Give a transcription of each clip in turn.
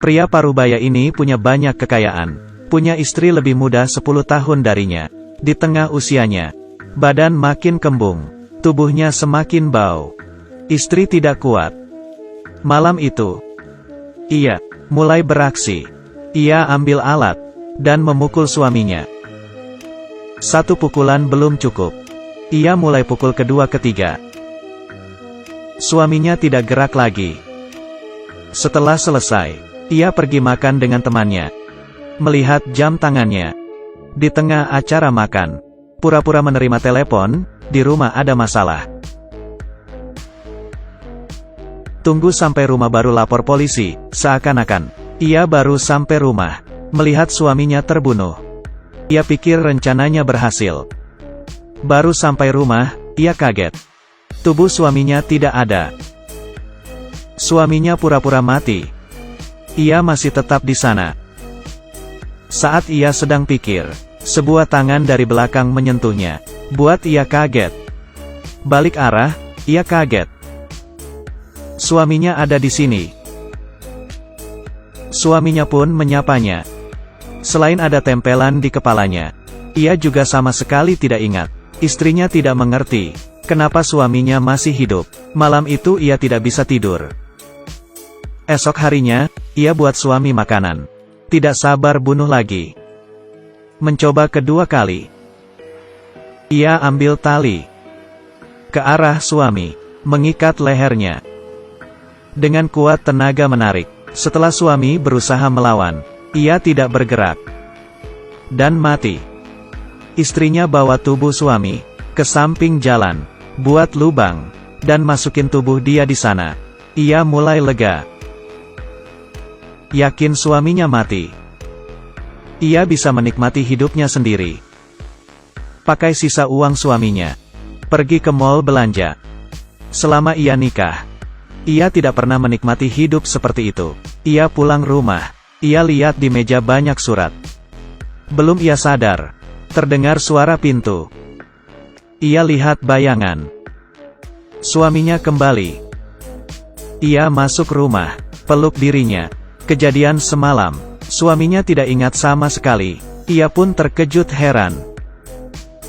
Pria parubaya ini punya banyak kekayaan. Punya istri lebih muda 10 tahun darinya. Di tengah usianya, badan makin kembung, tubuhnya semakin bau. Istri tidak kuat. Malam itu, ia mulai beraksi. Ia ambil alat dan memukul suaminya. Satu pukulan belum cukup. Ia mulai pukul kedua ketiga. Suaminya tidak gerak lagi. Setelah selesai, ia pergi makan dengan temannya. Melihat jam tangannya. Di tengah acara makan, pura-pura menerima telepon, di rumah ada masalah. Tunggu sampai rumah baru lapor polisi, seakan-akan ia baru sampai rumah, melihat suaminya terbunuh. Ia pikir rencananya berhasil. Baru sampai rumah, ia kaget. Tubuh suaminya tidak ada. Suaminya pura-pura mati. Ia masih tetap di sana. Saat ia sedang pikir, sebuah tangan dari belakang menyentuhnya, buat ia kaget. Balik arah, ia kaget. Suaminya ada di sini. Suaminya pun menyapanya. Selain ada tempelan di kepalanya, ia juga sama sekali tidak ingat. Istrinya tidak mengerti kenapa suaminya masih hidup. Malam itu ia tidak bisa tidur. Esok harinya, ia buat suami makanan. Tidak sabar bunuh lagi. Mencoba kedua kali. Ia ambil tali ke arah suami, mengikat lehernya. Dengan kuat tenaga menarik. Setelah suami berusaha melawan, ia tidak bergerak dan mati. Istrinya bawa tubuh suami ke samping jalan, buat lubang, dan masukin tubuh dia di sana. Ia mulai lega. Yakin suaminya mati. Ia bisa menikmati hidupnya sendiri. Pakai sisa uang suaminya, pergi ke mall belanja. Selama ia nikah, ia tidak pernah menikmati hidup seperti itu. Ia pulang rumah, ia lihat di meja banyak surat. Belum ia sadar, terdengar suara pintu. Ia lihat bayangan. Suaminya kembali. Ia masuk rumah, peluk dirinya. Kejadian semalam, suaminya tidak ingat sama sekali. Ia pun terkejut heran.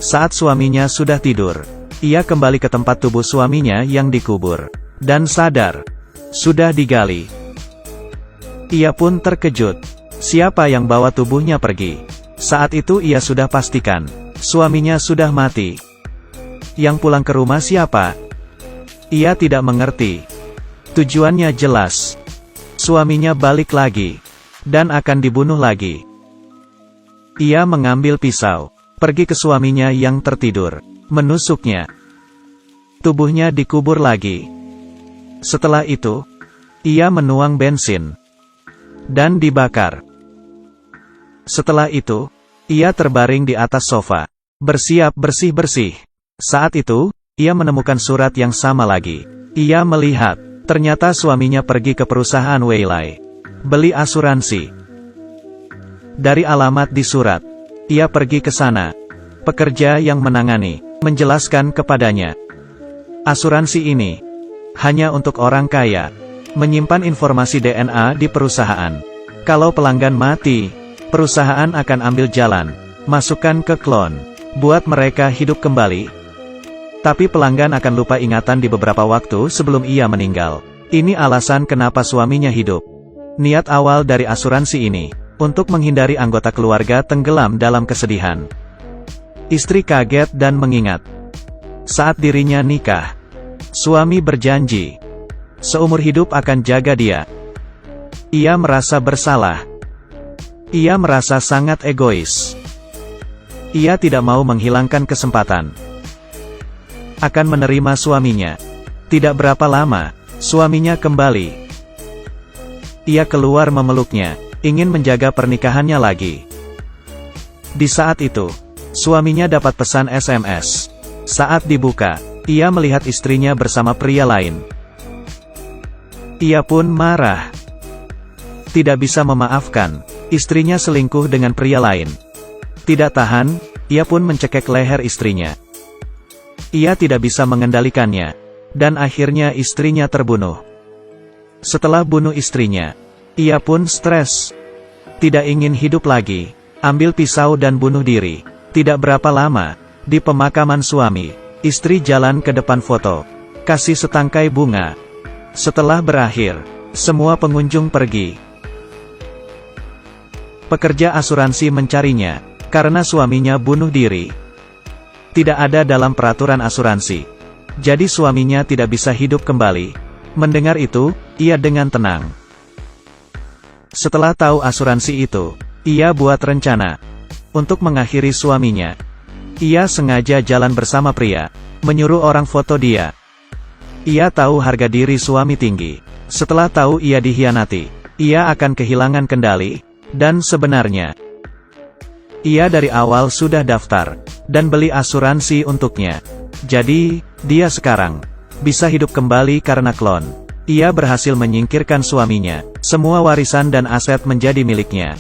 Saat suaminya sudah tidur, ia kembali ke tempat tubuh suaminya yang dikubur, dan sadar, sudah digali. Ia pun terkejut. Siapa yang bawa tubuhnya pergi? Saat itu ia sudah pastikan, suaminya sudah mati. Yang pulang ke rumah siapa? Ia tidak mengerti. Tujuannya jelas. Suaminya balik lagi, dan akan dibunuh lagi. Ia mengambil pisau, pergi ke suaminya yang tertidur, menusuknya. Tubuhnya dikubur lagi. Setelah itu, ia menuang bensin, dan dibakar. Setelah itu, ia terbaring di atas sofa, bersiap bersih-bersih. Saat itu, ia menemukan surat yang sama lagi. Ia melihat, ternyata suaminya pergi ke perusahaan Waylay, beli asuransi. Dari alamat di surat, ia pergi ke sana. Pekerja yang menangani, menjelaskan kepadanya, asuransi ini hanya untuk orang kaya. Menyimpan informasi DNA di perusahaan. Kalau pelanggan mati, perusahaan akan ambil jalan, masukkan ke klon, buat mereka hidup kembali. Tapi pelanggan akan lupa ingatan di beberapa waktu sebelum ia meninggal. Ini alasan kenapa suaminya hidup. Niat awal dari asuransi ini, untuk menghindari anggota keluarga tenggelam dalam kesedihan. Istri kaget dan mengingat. Saat dirinya nikah, suami berjanji, seumur hidup akan jaga dia. Ia merasa bersalah. Ia merasa sangat egois. Ia tidak mau menghilangkan kesempatan akan menerima suaminya. Tidak berapa lama, suaminya kembali. Ia keluar memeluknya, ingin menjaga pernikahannya lagi. Di saat itu, suaminya dapat pesan SMS. Saat dibuka, ia melihat istrinya bersama pria lain. Ia pun marah. Tidak bisa memaafkan, istrinya selingkuh dengan pria lain. Tidak tahan, ia pun mencekek leher istrinya. Ia tidak bisa mengendalikannya, dan akhirnya istrinya terbunuh. Setelah bunuh istrinya, Ia pun stres. Tidak ingin hidup lagi. Ambil pisau dan bunuh diri. Tidak berapa lama, di pemakaman suami, istri jalan ke depan foto. Kasih setangkai bunga. Setelah berakhir, semua pengunjung pergi. Pekerja asuransi mencarinya, karena suaminya bunuh diri. Tidak ada dalam peraturan asuransi. Jadi suaminya tidak bisa hidup kembali. Mendengar itu, ia dengan tenang. Setelah tahu asuransi itu, ia buat rencana untuk mengakhiri suaminya. Ia sengaja jalan bersama pria, menyuruh orang foto dia. Ia tahu harga diri suami tinggi. Setelah tahu ia dihianati, ia akan kehilangan kendali, dan sebenarnya, ia dari awal sudah daftar, dan beli asuransi untuknya. Jadi, dia sekarang bisa hidup kembali karena klon. Ia berhasil menyingkirkan suaminya. Semua warisan dan aset menjadi miliknya.